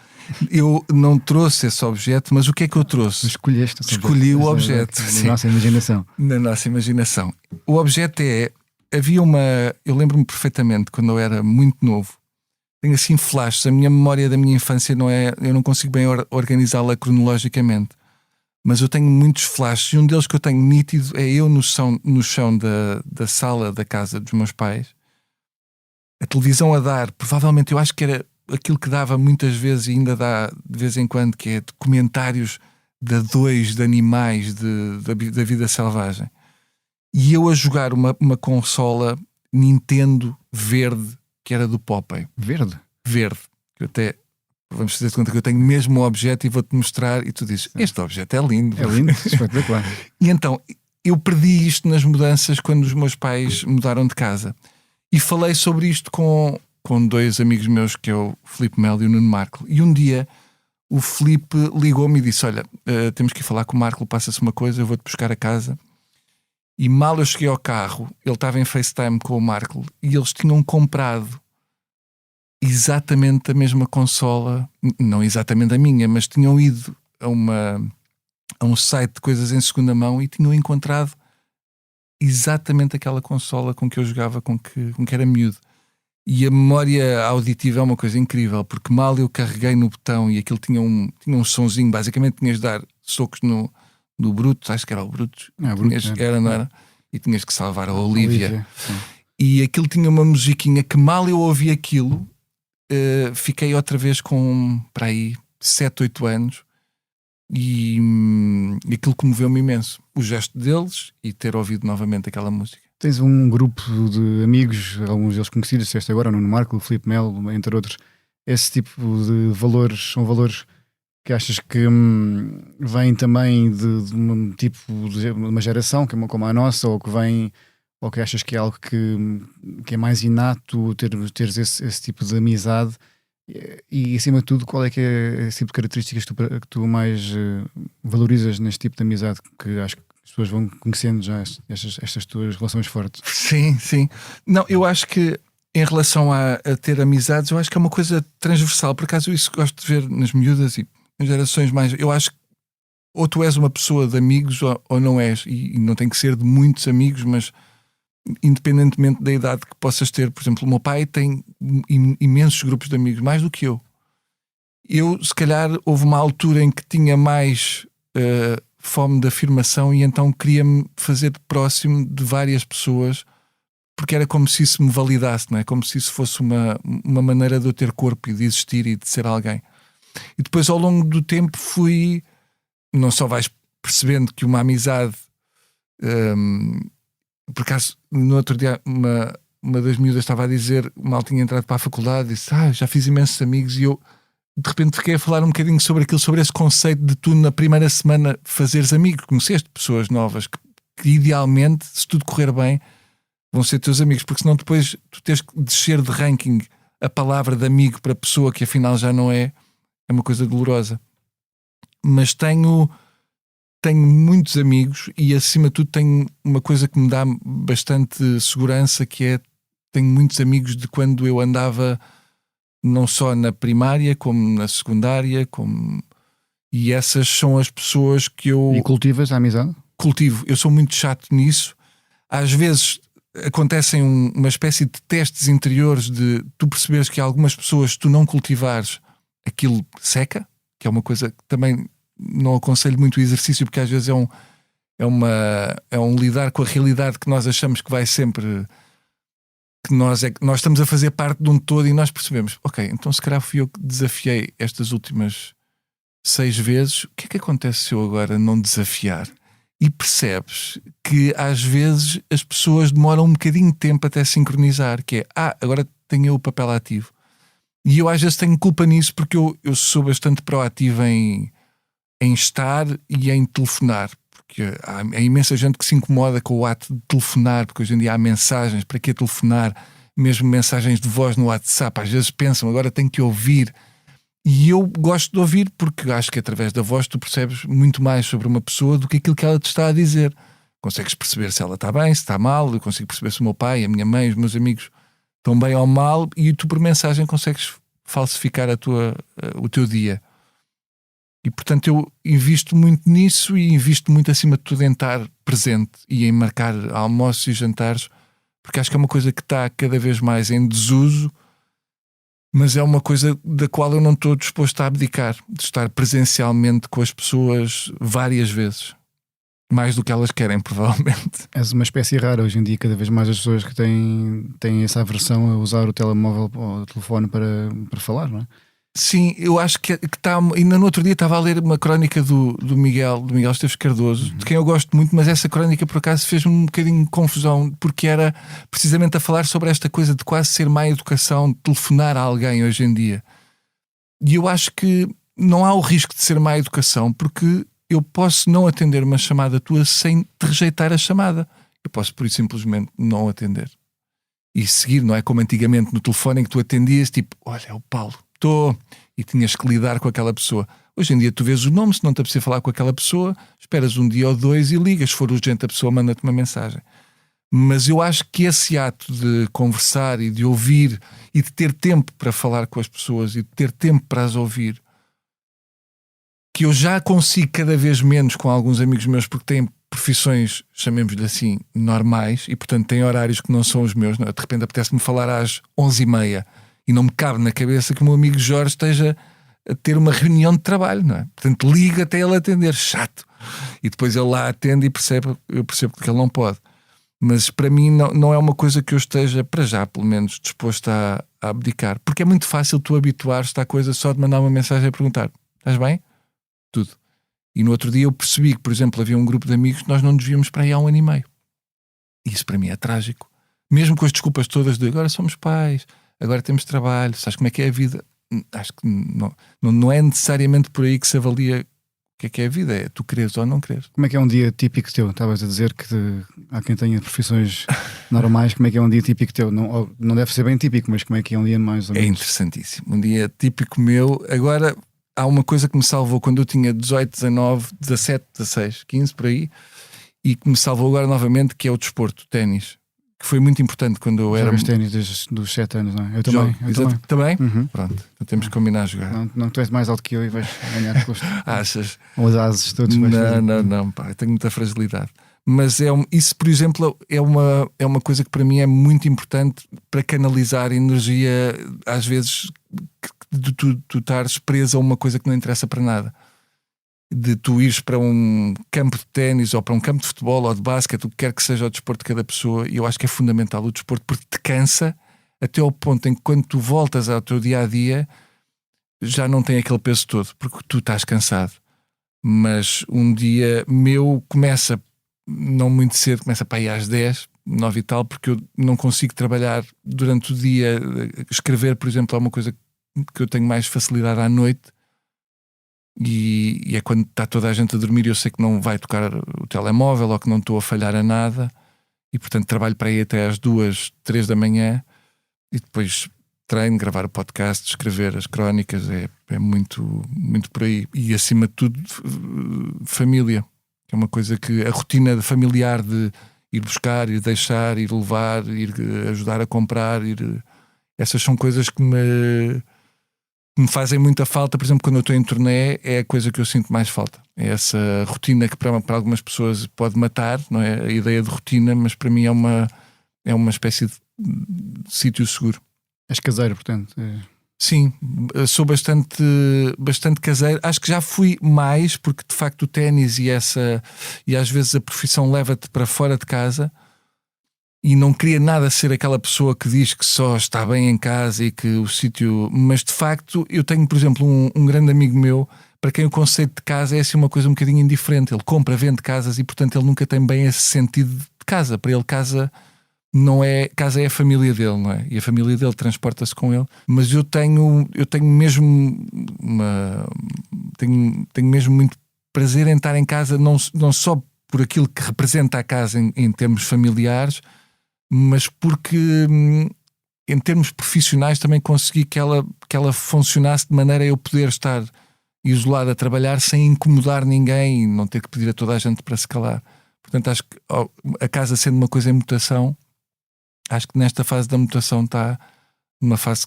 Eu não trouxe esse objeto, mas o que é que eu trouxe? Escolhi o objeto. Na nossa imaginação. Na nossa imaginação. O objeto havia eu lembro-me perfeitamente quando eu era muito novo. Tenho assim flashes. A minha memória da minha infância eu não consigo bem organizá-la cronologicamente. Mas eu tenho muitos flashes, e um deles que eu tenho nítido é eu no chão da sala da casa dos meus pais, a televisão a dar, provavelmente eu acho que era aquilo que dava muitas vezes e ainda dá de vez em quando, que é documentários de animais, da vida selvagem. E eu a jogar uma consola Nintendo verde, que era do Popeye. Verde? Verde, que eu até... Vamos fazer de conta que eu tenho mesmo o objeto e vou-te mostrar, e tu dizes, este objeto é lindo. É lindo, espetacular. E então, eu perdi isto nas mudanças quando os meus pais mudaram de casa. E falei sobre isto com 2 amigos meus, que é o Filipe Melo e o Nuno Marco. E um dia o Filipe ligou-me e disse, olha, temos que ir falar com o Marco, passa-se uma coisa, eu vou-te buscar a casa. E mal eu cheguei ao carro, ele estava em FaceTime com o Marco e eles tinham comprado exatamente a mesma consola, não exatamente a minha, mas tinham ido a um site de coisas em segunda mão e tinham encontrado exatamente aquela consola com que eu jogava, com que era miúdo. E a memória auditiva é uma coisa incrível, porque mal eu carreguei no botão e aquilo tinha um sonzinho, basicamente tinhas de dar socos no Bruto, acho que era o Bruto, não era? E tinhas que salvar a Olivia. E aquilo tinha uma musiquinha que mal eu ouvi aquilo, fiquei outra vez com, para aí, 7, 8 anos e aquilo comoveu-me imenso. O gesto deles e ter ouvido novamente aquela música. Tens um grupo de amigos, alguns deles conhecidos, disseste agora, o Nuno Marco, o Filipe Melo, entre outros. Esse tipo de valores são valores que achas que vêm também de um tipo de uma geração como a nossa, ou que achas que é algo que é mais inato teres esse tipo de amizade? E acima de tudo, qual é que é esse tipo de características que tu mais valorizas neste tipo de amizade, que acho que as pessoas vão conhecendo já estas tuas relações fortes? Sim. Não, eu acho que em relação a ter amizades, eu acho que é uma coisa transversal. Por acaso isso gosto de ver nas miúdas e nas gerações mais... Eu acho que ou tu és uma pessoa de amigos ou não és, e não tem que ser de muitos amigos, mas independentemente da idade que possas ter. Por exemplo, o meu pai tem imensos grupos de amigos, mais do que eu. Eu, se calhar, houve uma altura em que tinha mais fome de afirmação e então queria-me fazer próximo de várias pessoas, porque era como se isso me validasse, não é? Como se isso fosse uma maneira de eu ter corpo e de existir e de ser alguém. E depois, ao longo do tempo, não só vais percebendo que uma amizade... Por acaso, no outro dia, uma das miúdas estava a dizer, mal tinha entrado para a faculdade, disse, já fiz imensos amigos, e eu de repente fiquei a falar um bocadinho sobre esse conceito de tu na primeira semana fazeres amigos, conheceste pessoas novas que idealmente, se tudo correr bem, vão ser teus amigos, porque senão depois tu tens que descer de ranking a palavra de amigo para pessoa que afinal já não é uma coisa dolorosa. Mas tenho muitos amigos e acima de tudo tenho uma coisa que me dá bastante segurança, que é, tenho muitos amigos de quando eu andava não só na primária como na secundária, e essas são as pessoas que eu... E cultivas a amizade? Cultivo, eu sou muito chato nisso. Às vezes acontecem uma espécie de testes interiores de tu perceberes que algumas pessoas, se tu não cultivares, aquilo seca, que é uma coisa que também não aconselho muito o exercício, porque às vezes é um lidar com a realidade que nós achamos que vai sempre, que nós estamos a fazer parte de um todo, e nós percebemos, ok, então se calhar fui eu que desafiei estas últimas 6 vezes, o que é que acontece se eu agora não desafiar? E percebes que às vezes as pessoas demoram um bocadinho de tempo até sincronizar, que é, agora tenho eu o papel ativo. E eu às vezes tenho culpa nisso, porque eu sou bastante proativo em estar e em telefonar, porque há imensa gente que se incomoda com o ato de telefonar, porque hoje em dia há mensagens, para que telefonar? Mesmo mensagens de voz no WhatsApp, às vezes pensam, agora tenho que ouvir. E eu gosto de ouvir, porque acho que através da voz tu percebes muito mais sobre uma pessoa do que aquilo que ela te está a dizer. consegues perceber se ela está bem, se está mal, eu consigo perceber se o meu pai, a minha mãe, os meus amigos estão bem ou mal, e tu por mensagem consegues falsificar o teu dia. E portanto eu invisto muito nisso e invisto muito acima de tudo em estar presente e em marcar almoços e jantares, porque acho que é uma coisa que está cada vez mais em desuso, mas é uma coisa da qual eu não estou disposto a abdicar, de estar presencialmente com as pessoas várias vezes. Mais do que elas querem, provavelmente. És uma espécie rara hoje em dia, cada vez mais as pessoas que têm essa aversão a usar o telemóvel ou o telefone para falar, não é? Sim, eu acho que está. Ainda no outro dia estava a ler uma crónica do Miguel Esteves Cardoso, de quem eu gosto muito, mas essa crónica por acaso fez-me um bocadinho de confusão, porque era precisamente a falar sobre esta coisa de quase ser má educação telefonar a alguém hoje em dia. E eu acho que não há o risco de ser má educação, porque eu posso não atender uma chamada tua sem te rejeitar a chamada. Eu posso, por isso, simplesmente não atender. E seguir, não é como antigamente no telefone em que tu atendias, tipo, olha, é o Paulo, estou, e tinhas que lidar com aquela pessoa. Hoje em dia tu vês o nome, se não te apetecer falar com aquela pessoa, esperas um dia ou dois e ligas. Se for urgente, a pessoa manda-te uma mensagem. Mas eu acho que esse ato de conversar e de ouvir e de ter tempo para falar com as pessoas e de ter tempo para as ouvir, que eu já consigo cada vez menos com alguns amigos meus, porque têm profissões, chamemos-lhe assim, normais, e portanto têm horários que não são os meus, não é? De repente apetece-me falar às 11h30 e não me cabe na cabeça que o meu amigo Jorge esteja a ter uma reunião de trabalho, não é? Portanto liga até ele atender, chato, e depois ele lá atende e eu percebo que ele não pode. Mas para mim não é uma coisa que eu esteja, para já pelo menos, disposto a abdicar, porque é muito fácil tu habituar-te à coisa só de mandar uma mensagem a perguntar: estás bem? Tudo. E no outro dia eu percebi que, por exemplo, havia um grupo de amigos que nós não nos víamos para aí há 1 ano e meio. E isso para mim é trágico. Mesmo com as desculpas todas de agora somos pais, agora temos trabalho, sabes como é que é a vida? Acho que não é necessariamente por aí que se avalia o que é a vida, é tu queres ou não queres. Como é que é um dia típico teu? Estavas a dizer que há quem tenha profissões normais. Como é que é um dia típico teu? Não deve ser bem típico, mas como é que é um dia mais ou menos? É interessantíssimo. Um dia típico meu. Agora, há uma coisa que me salvou quando eu tinha 18, 19, 17, 16, 15 por aí, e que me salvou agora novamente, que é o desporto, o ténis, que foi muito importante quando eu era... Jogas ténis desde os 7 anos, não é? Eu também. Também? Uhum. Pronto, então temos que combinar a jogar. Não, tu és mais alto que eu e vais ganhar custo. Achas? Os ases todos. Não, pá, eu tenho muita fragilidade. Mas isso, por exemplo, é uma coisa que para mim é muito importante para canalizar energia, às vezes, de tu estares preso a uma coisa que não interessa para nada. De tu ires para um campo de ténis ou para um campo de futebol ou de basquete, o que quer que seja o desporto de cada pessoa, e eu acho que é fundamental o desporto, porque te cansa até ao ponto em que quando tu voltas ao teu dia-a-dia já não tem aquele peso todo, porque tu estás cansado. Mas um dia meu começa não muito cedo, começa para aí às 10, 9 e tal, porque eu não consigo trabalhar durante o dia. Escrever, por exemplo, é uma coisa que eu tenho mais facilidade à noite, e é quando está toda a gente a dormir e eu sei que não vai tocar o telemóvel ou que não estou a falhar a nada, e portanto trabalho para aí até às 2, 3 da manhã, e depois treino, gravar o podcast, escrever as crónicas, é muito, muito por aí. E acima de tudo, família, que é uma coisa que a rotina familiar de ir buscar, ir deixar, ir levar, ir ajudar a comprar, essas são coisas que me fazem muita falta. Por exemplo, quando eu estou em turnê, é a coisa que eu sinto mais falta. É essa rotina que para algumas pessoas pode matar, não é? A ideia de rotina, mas para mim é uma espécie de sítio seguro. És caseiro, portanto. Sim, sou bastante caseiro. Acho que já fui mais, porque de facto o ténis e às vezes a profissão leva-te para fora de casa, e não queria nada ser aquela pessoa que diz que só está bem em casa e que o sítio... Mas de facto eu tenho, por exemplo, um grande amigo meu para quem o conceito de casa é assim uma coisa um bocadinho indiferente. Ele compra, vende casas e portanto ele nunca tem bem esse sentido de casa. Para ele casa não é... Casa é a família dele, não é? E a família dele transporta-se com ele. Mas eu tenho mesmo tenho mesmo muito prazer em estar em casa, não só por aquilo que representa a casa em termos familiares, mas porque em termos profissionais também consegui que ela funcionasse de maneira a eu poder estar isolado a trabalhar sem incomodar ninguém e não ter que pedir a toda a gente para se calar. Portanto, acho que a casa sendo uma coisa em mutação, acho que nesta fase da mutação está numa fase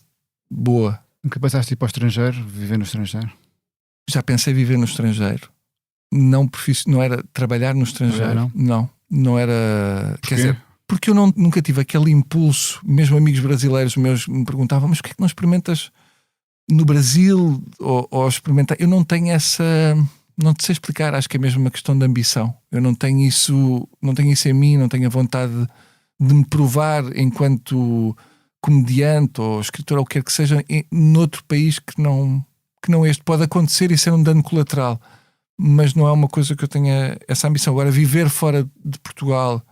boa. Nunca pensaste ir para o estrangeiro, viver no estrangeiro? Já pensei viver no estrangeiro. Não era trabalhar no estrangeiro. Não era. Porquê? Quer dizer, porque eu nunca tive aquele impulso. Mesmo amigos brasileiros meus me perguntavam: mas porquê é que não experimentas no Brasil ou experimentar? Eu não tenho essa. Não te sei explicar, acho que é mesmo uma questão de ambição. Eu não tenho isso em mim, não tenho a vontade de me provar enquanto comediante ou escritor ou o que quer que seja noutro país que não este. Pode acontecer e ser um dano colateral, mas não é uma coisa que eu tenha essa ambição. Agora, viver fora de Portugal,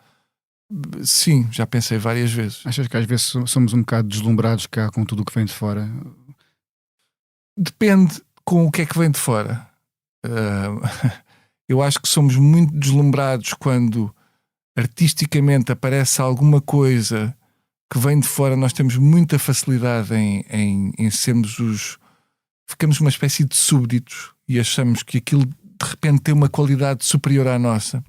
sim, já pensei várias vezes. Achas que às vezes somos um bocado deslumbrados cá com tudo o que vem de fora? Depende com o que é que vem de fora. Eu acho que somos muito deslumbrados quando artisticamente aparece alguma coisa que vem de fora. Nós temos muita facilidade em sermos ficamos uma espécie de súbditos e achamos que aquilo de repente tem uma qualidade superior à nossa.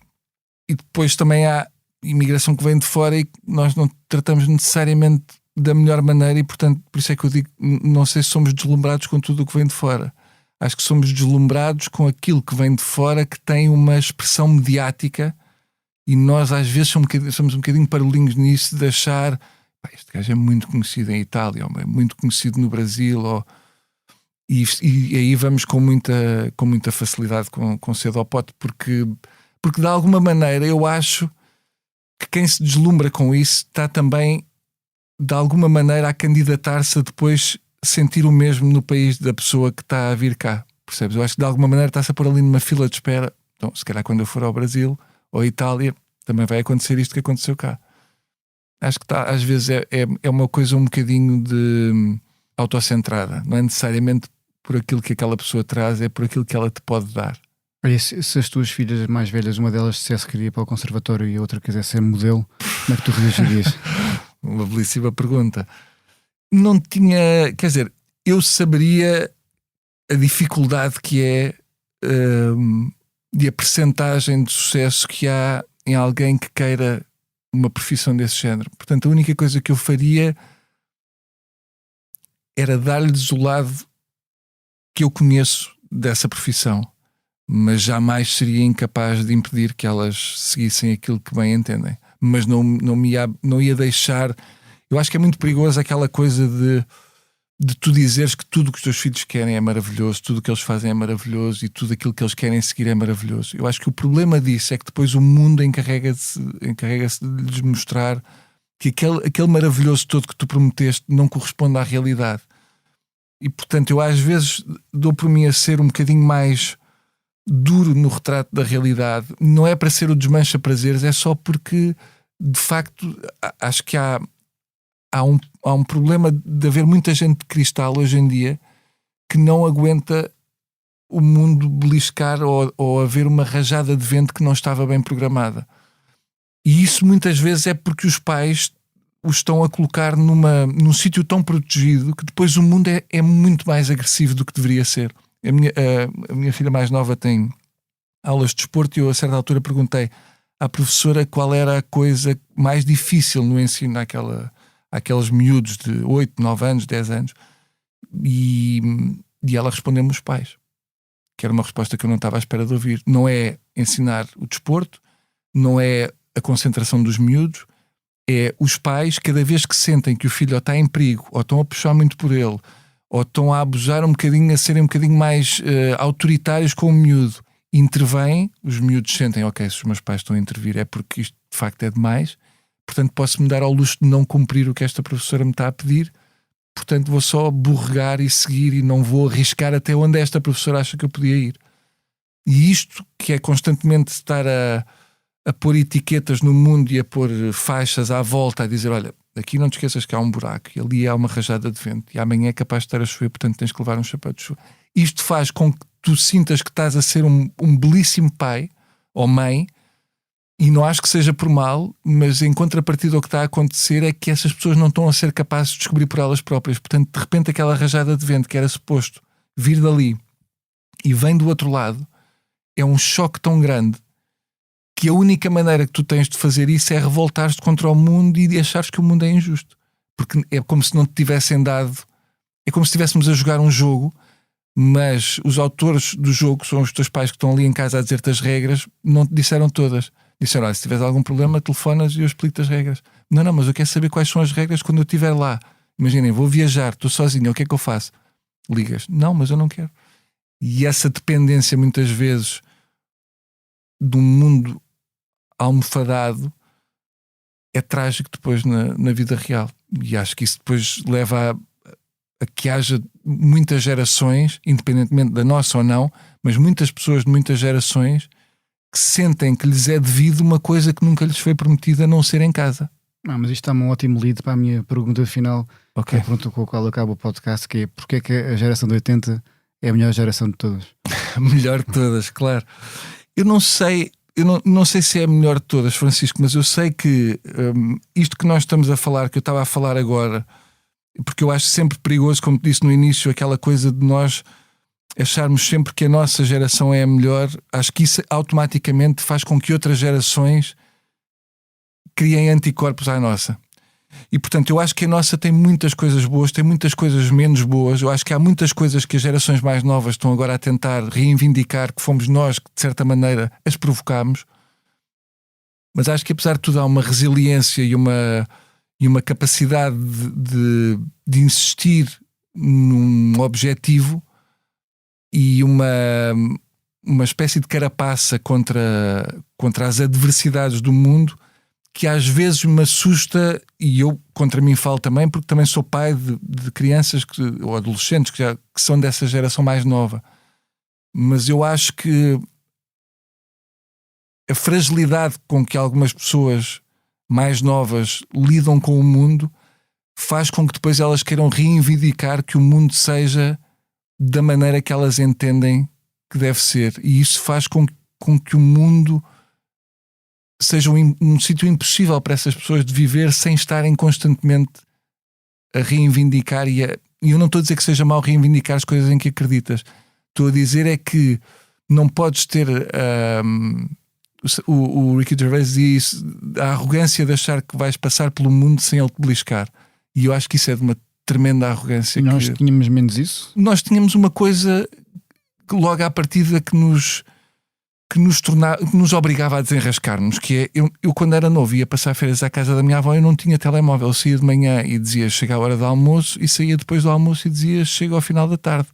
E depois também há imigração que vem de fora e nós não tratamos necessariamente da melhor maneira e, portanto, por isso é que eu digo, não sei se somos deslumbrados com tudo o que vem de fora. Acho que somos deslumbrados com aquilo que vem de fora, que tem uma expressão mediática, e nós às vezes somos um bocadinho parolinhos nisso, de achar este gajo é muito conhecido em Itália, ou é muito conhecido no Brasil, e aí vamos com muita facilidade com cedo ao pote, porque de alguma maneira eu acho que quem se deslumbra com isso está também de alguma maneira a candidatar-se a depois sentir o mesmo no país da pessoa que está a vir cá, percebes? Eu acho que de alguma maneira está-se a pôr ali numa fila de espera. Então, se calhar quando eu for ao Brasil ou à Itália também vai acontecer isto que aconteceu cá. Acho que às vezes é uma coisa um bocadinho de autocentrada, não é necessariamente por aquilo que aquela pessoa traz, é por aquilo que ela te pode dar. Olha, se as tuas filhas mais velhas, uma delas dissesse que queria ir para o conservatório e a outra quisesse ser modelo, como é que tu reagirias? Uma belíssima pergunta. Não tinha, quer dizer, eu saberia a dificuldade que é e a percentagem de sucesso que há em alguém que queira uma profissão desse género. Portanto, a única coisa que eu faria era dar-lhes o lado que eu conheço dessa profissão, mas jamais seria incapaz de impedir que elas seguissem aquilo que bem entendem. Mas não ia deixar. Eu acho que é muito perigoso aquela coisa de tu dizeres que tudo o que os teus filhos querem é maravilhoso, tudo o que eles fazem é maravilhoso e tudo aquilo que eles querem seguir é maravilhoso. Eu acho que o problema disso é que depois o mundo encarrega-se de lhes mostrar que aquele maravilhoso todo que tu prometeste não corresponde à realidade. E portanto eu às vezes dou por mim a ser um bocadinho mais duro no retrato da realidade. Não é para ser o desmancha-prazeres, é só porque de facto acho que há um problema de haver muita gente de cristal hoje em dia que não aguenta o mundo beliscar ou haver uma rajada de vento que não estava bem programada. E isso muitas vezes é porque os pais os estão a colocar num sítio tão protegido que depois o mundo é muito mais agressivo do que deveria ser. A minha filha mais nova tem aulas de desporto e eu a certa altura perguntei à professora qual era a coisa mais difícil no ensino àqueles miúdos de 8, 9 anos, 10 anos, e ela respondeu-me os pais, que era uma resposta que eu não estava à espera de ouvir. Não é ensinar o desporto, não é a concentração dos miúdos, é os pais, cada vez que sentem que o filho ou está em perigo, ou estão a puxar muito por ele, ou estão a abusar um bocadinho, a serem um bocadinho mais autoritários com o miúdo, intervêm, os miúdos sentem, ok, se os meus pais estão a intervir é porque isto de facto é demais, portanto posso-me dar ao luxo de não cumprir o que esta professora me está a pedir, portanto vou só borregar e seguir e não vou arriscar até onde esta professora acha que eu podia ir. E isto, que é constantemente estar a pôr etiquetas no mundo e a pôr faixas à volta, a dizer, olha, aqui não te esqueças que há um buraco e ali há uma rajada de vento e amanhã é capaz de estar a chover, portanto tens que levar um chapéu de chuva. Isto faz com que tu sintas que estás a ser um belíssimo pai ou mãe, e não acho que seja por mal, mas em contrapartida o que está a acontecer é que essas pessoas não estão a ser capazes de descobrir por elas próprias. Portanto, de repente aquela rajada de vento que era suposto vir dali e vem do outro lado, é um choque tão grande que a única maneira que tu tens de fazer isso é revoltar-te contra o mundo e achares que o mundo é injusto. Porque é como se não te tivessem dado... É como se estivéssemos a jogar um jogo, mas os autores do jogo, são os teus pais que estão ali em casa a dizer-te as regras, não te disseram todas. Disseram, olha, se tiveres algum problema, telefonas e eu explico-te as regras. Não, mas eu quero saber quais são as regras quando eu estiver lá. Imaginem, vou viajar, estou sozinho, o que é que eu faço? Ligas. Não, mas eu não quero. E essa dependência, muitas vezes, de um mundo almofadado é trágico depois na vida real. E acho que isso depois leva a que haja muitas gerações, independentemente da nossa ou não, mas muitas pessoas de muitas gerações que sentem que lhes é devido uma coisa que nunca lhes foi prometida, a não ser em casa. Mas isto está-me um ótimo lead para a minha pergunta final, Ok. a pergunta com a qual acaba o podcast, que é porque é que a geração de 80 é a melhor geração de todas? A melhor de todas, claro. Eu não sei se é a melhor de todas, Francisco, mas eu sei que isto que nós estamos a falar, que eu estava a falar agora, porque eu acho sempre perigoso, como te disse no início, aquela coisa de nós acharmos sempre que a nossa geração é a melhor. Acho que isso automaticamente faz com que outras gerações criem anticorpos à nossa. E portanto eu acho que a nossa tem muitas coisas boas, tem muitas coisas menos boas. Eu acho que há muitas coisas que as gerações mais novas estão agora a tentar reivindicar, que fomos nós que de certa maneira as provocámos. Mas acho que apesar de tudo há uma resiliência e uma capacidade de insistir num objetivo e uma espécie de carapaça contra as adversidades do mundo, que às vezes me assusta, e eu contra mim falo também, porque também sou pai de crianças ou adolescentes que são dessa geração mais nova. Mas eu acho que a fragilidade com que algumas pessoas mais novas lidam com o mundo faz com que depois elas queiram reivindicar que o mundo seja da maneira que elas entendem que deve ser. E isso faz com que o mundo seja um sítio impossível para essas pessoas de viver sem estarem constantemente a reivindicar. E eu não estou a dizer que seja mau reivindicar as coisas em que acreditas. Estou a dizer é que não podes ter... O Ricky Gervais diz a arrogância de achar que vais passar pelo mundo sem ele te beliscar. E eu acho que isso é de uma tremenda arrogância. E nós tínhamos menos isso? Nós tínhamos uma coisa que logo à partida que nos obrigava a desenrascar-nos, que é, eu quando era novo ia passar férias à casa da minha avó, eu não tinha telemóvel, eu saía de manhã e dizia chega a hora do almoço, e saía depois do almoço e dizia chega ao final da tarde.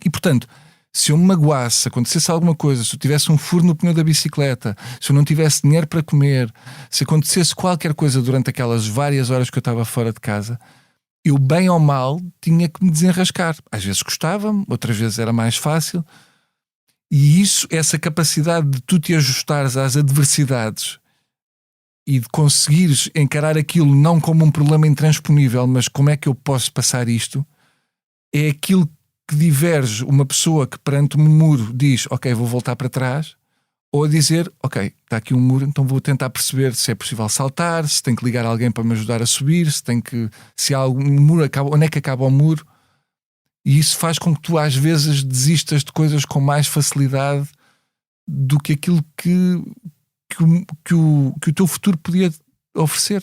E portanto, se eu me magoasse, se acontecesse alguma coisa, se eu tivesse um furo no pneu da bicicleta, se eu não tivesse dinheiro para comer, se acontecesse qualquer coisa durante aquelas várias horas que eu estava fora de casa, eu bem ou mal tinha que me desenrascar. Às vezes custava-me, outras vezes era mais fácil. E essa capacidade de tu te ajustares às adversidades e de conseguires encarar aquilo não como um problema intransponível, mas como é que eu posso passar isto, é aquilo que diverge uma pessoa que perante um muro diz, ok, vou voltar para trás, ou a dizer, ok, está aqui um muro, então vou tentar perceber se é possível saltar, se tem que ligar alguém para me ajudar a subir, se há algum muro, onde é que acaba o muro. E isso faz com que tu às vezes desistas de coisas com mais facilidade do que aquilo que o teu futuro podia oferecer.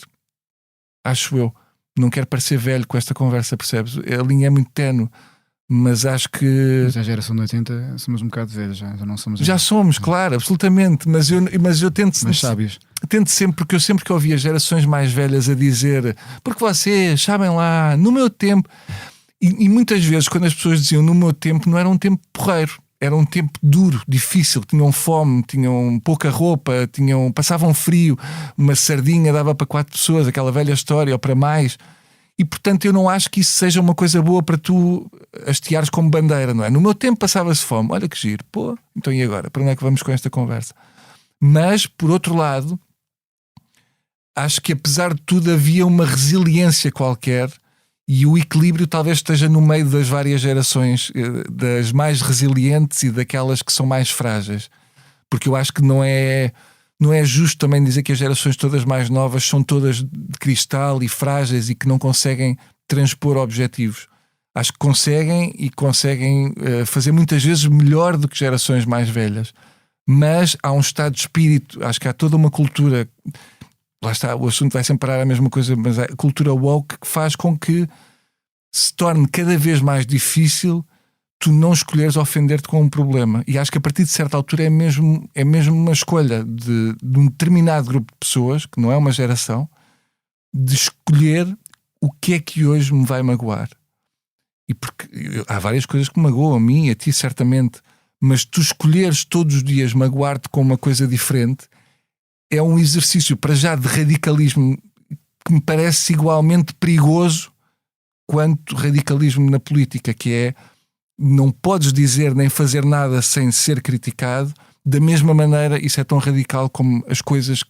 Acho eu. Não quero parecer velho com esta conversa, percebes? A linha é muito ténue, mas acho que... Mas a geração de 80 somos um bocado velhos, já não somos... Já somos, claro, absolutamente. Mas eu tento... Mas sábios. Tento sempre, porque eu sempre que ouvia gerações mais velhas a dizer porque vocês, sabem lá, no meu tempo... E muitas vezes quando as pessoas diziam no meu tempo, não era um tempo porreiro, era um tempo duro, difícil, tinham fome, tinham pouca roupa, passavam frio, uma sardinha dava para 4 pessoas, aquela velha história, ou para mais. E portanto eu não acho que isso seja uma coisa boa para tu hasteares como bandeira, não é? No meu tempo passava-se fome, olha que giro, pô, então e agora? Para onde é que vamos com esta conversa? Mas, por outro lado, acho que apesar de tudo havia uma resiliência qualquer. E o equilíbrio talvez esteja no meio das várias gerações, das mais resilientes e daquelas que são mais frágeis. Porque eu acho que não é justo também dizer que as gerações todas mais novas são todas de cristal e frágeis e que não conseguem transpor objetivos. Acho que conseguem fazer muitas vezes melhor do que gerações mais velhas. mas há um estado de espírito, acho que há toda uma cultura, lá está, o assunto vai sempre parar a mesma coisa, mas a cultura woke que faz com que se torne cada vez mais difícil tu não escolheres ofender-te com um problema. E acho que a partir de certa altura é mesmo uma escolha de um determinado grupo de pessoas, que não é uma geração, de escolher o que é que hoje me vai magoar. E porque há várias coisas que me magoam, a mim e a ti certamente, mas tu escolheres todos os dias magoar-te com uma coisa diferente é um exercício para já de radicalismo que me parece igualmente perigoso quanto radicalismo na política, que é não podes dizer nem fazer nada sem ser criticado. Da mesma maneira, isso é tão radical como as coisas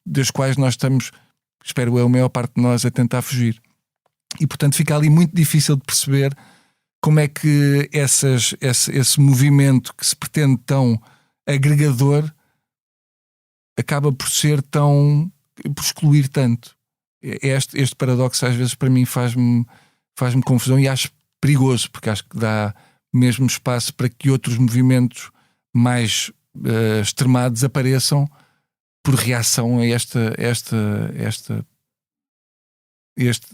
das quais nós estamos, espero eu, a maior parte de nós, a tentar fugir. E portanto fica ali muito difícil de perceber como é que esse movimento que se pretende tão agregador acaba por ser por excluir tanto. Este paradoxo às vezes para mim faz-me confusão e acho perigoso, porque acho que dá mesmo espaço para que outros movimentos mais extremados apareçam por reação a este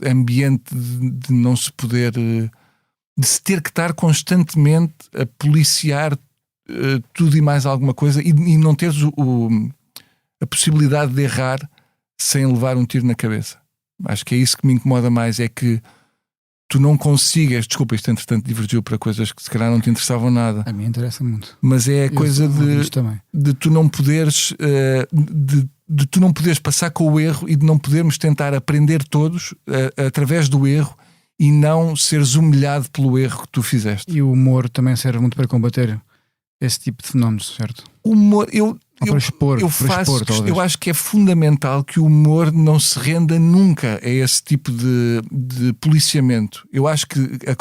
ambiente de não se poder, de se ter que estar constantemente a policiar tudo e mais alguma coisa e não teres a possibilidade de errar sem levar um tiro na cabeça. Acho que é isso que me incomoda mais, é que tu não consigas, desculpa, isto entretanto divergiu para coisas que se calhar não te interessavam nada. A mim interessa muito. Mas é a coisa de tu não poderes de tu não poderes passar com o erro e de não podermos tentar aprender todos através do erro e não seres humilhado pelo erro que tu fizeste. E o humor também serve muito para combater esse tipo de fenómenos, certo? O humor, eu acho que é fundamental que o humor não se renda nunca a esse tipo de policiamento. Eu acho que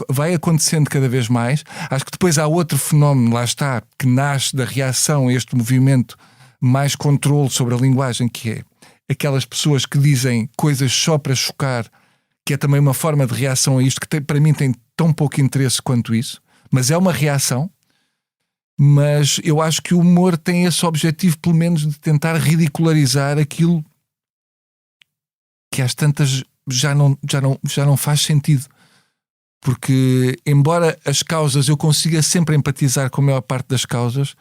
vai acontecendo cada vez mais. Acho que depois há outro fenómeno, lá está, que nasce da reação a este movimento, mais controle sobre a linguagem, que é aquelas pessoas que dizem coisas só para chocar, que é também uma forma de reação a isto, que para mim tem tão pouco interesse quanto isso, mas é uma reação. Mas eu acho que o humor tem esse objetivo, pelo menos, de tentar ridicularizar aquilo que às tantas já não faz sentido. Porque, embora as causas eu consiga sempre empatizar com a maior parte das causas,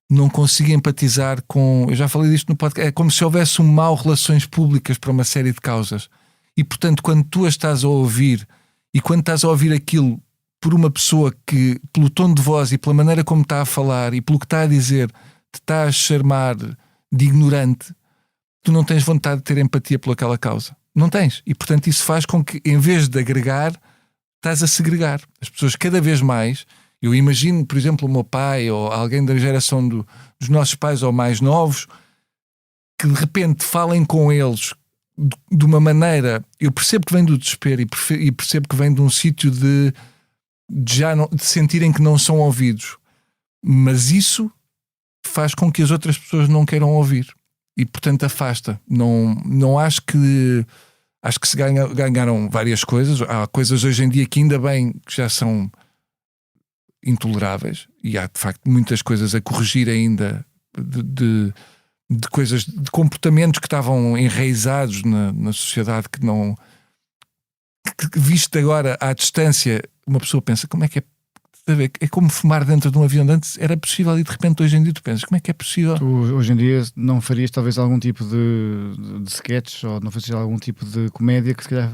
não consigo empatizar com... Eu já falei disto no podcast. É como se houvesse um mau relações públicas para uma série de causas. E, portanto, quando tu as estás a ouvir e quando estás a ouvir aquilo por uma pessoa que, pelo tom de voz e pela maneira como está a falar e pelo que está a dizer, te está a chamar de ignorante, tu não tens vontade de ter empatia pelaquela causa. Não tens. E, portanto, isso faz com que, em vez de agregar, estás a segregar. As pessoas cada vez mais... Eu imagino, por exemplo, o meu pai ou alguém da geração dos nossos pais ou mais novos, que de repente falem com eles de uma maneira... Eu percebo que vem do desespero e percebo que vem de um sítio de sentirem que não são ouvidos, mas isso faz com que as outras pessoas não queiram ouvir e portanto afasta. Não acho que se ganharam várias coisas. Há coisas hoje em dia que ainda bem que já são intoleráveis e há de facto muitas coisas a corrigir ainda de coisas, de comportamentos que estavam enraizados na sociedade que não... Que, visto agora à distância, uma pessoa pensa, como é que é? É como fumar dentro de um avião. Antes era possível e de repente hoje em dia tu pensas, como é que é possível? Tu hoje em dia não farias talvez algum tipo de sketch ou não farias algum tipo de comédia que se calhar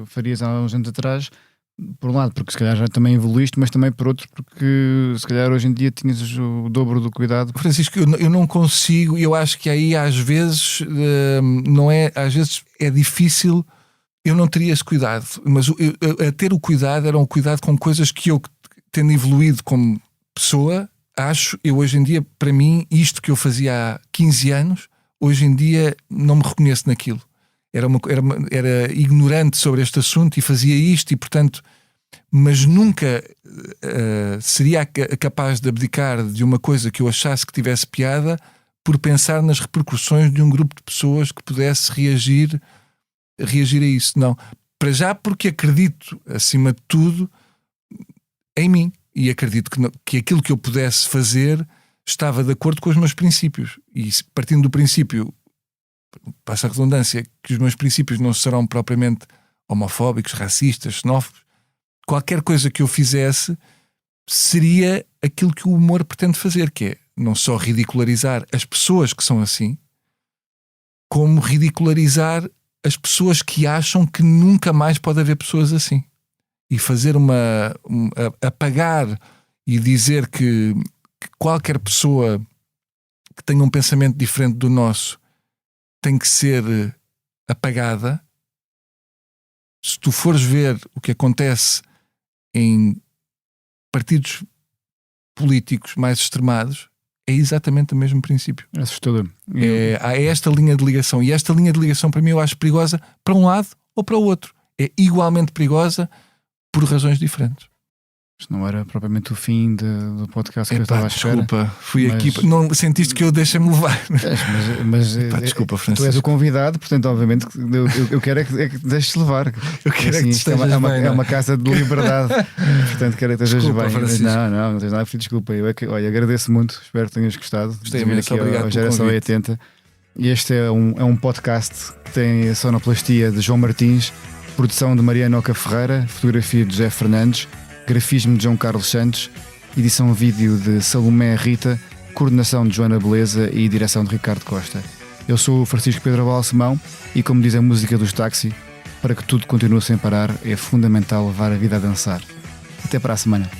farias há uns anos atrás, por um lado porque se calhar já também evoluíste, mas também por outro porque se calhar hoje em dia tinhas o dobro do cuidado. Francisco, eu não consigo, eu acho que aí às vezes às vezes é difícil. Eu não teria esse cuidado, mas a ter o cuidado era um cuidado com coisas que eu, tendo evoluído como pessoa, acho, eu hoje em dia, para mim, isto que eu fazia há 15 anos, hoje em dia não me reconheço naquilo. Era ignorante sobre este assunto e fazia isto e, portanto, mas nunca seria capaz de abdicar de uma coisa que eu achasse que tivesse piada por pensar nas repercussões de um grupo de pessoas que pudesse reagir a isso. Não, para já porque acredito acima de tudo em mim e acredito que aquilo que eu pudesse fazer estava de acordo com os meus princípios. E partindo do princípio, passa a redundância, que os meus princípios não serão propriamente homofóbicos, racistas, xenófobos, qualquer coisa que eu fizesse seria aquilo que o humor pretende fazer, que é não só ridicularizar as pessoas que são assim, como ridicularizar as pessoas que acham que nunca mais pode haver pessoas assim. E fazer apagar e dizer que qualquer pessoa que tenha um pensamento diferente do nosso tem que ser apagada. Se tu fores ver o que acontece em partidos políticos mais extremados, é exatamente o mesmo princípio. É assustador. Há esta linha de ligação. E esta linha de ligação, para mim, eu acho perigosa para um lado ou para o outro. É igualmente perigosa por razões diferentes. Isto não era propriamente o fim do podcast que eu estava a esperar. Desculpa, fui aqui. Não sentiste que eu deixei-me levar? Mas desculpa, Francisco. Tu és o convidado, portanto, obviamente, eu quero é que deixes levar. Eu quero assim, é que estejas bem. É uma casa de liberdade. Portanto, quero é que estejas bem. Francisco. Não tens nada a pedir desculpa. Olha, agradeço muito, espero que tenhas gostado. Gostei imenso, obrigado pelo Geração convite. 80. E este é um podcast que tem a sonoplastia de João Martins, produção de Mariana Oca Ferreira, fotografia de José Fernandes, grafismo de João Carlos Santos, edição vídeo de Salomé Rita, coordenação de Joana Beleza e direção de Ricardo Costa. Eu sou o Francisco Pedro Balsemão e, como diz a música dos Táxi, para que tudo continue sem parar é fundamental levar a vida a dançar. Até para a semana.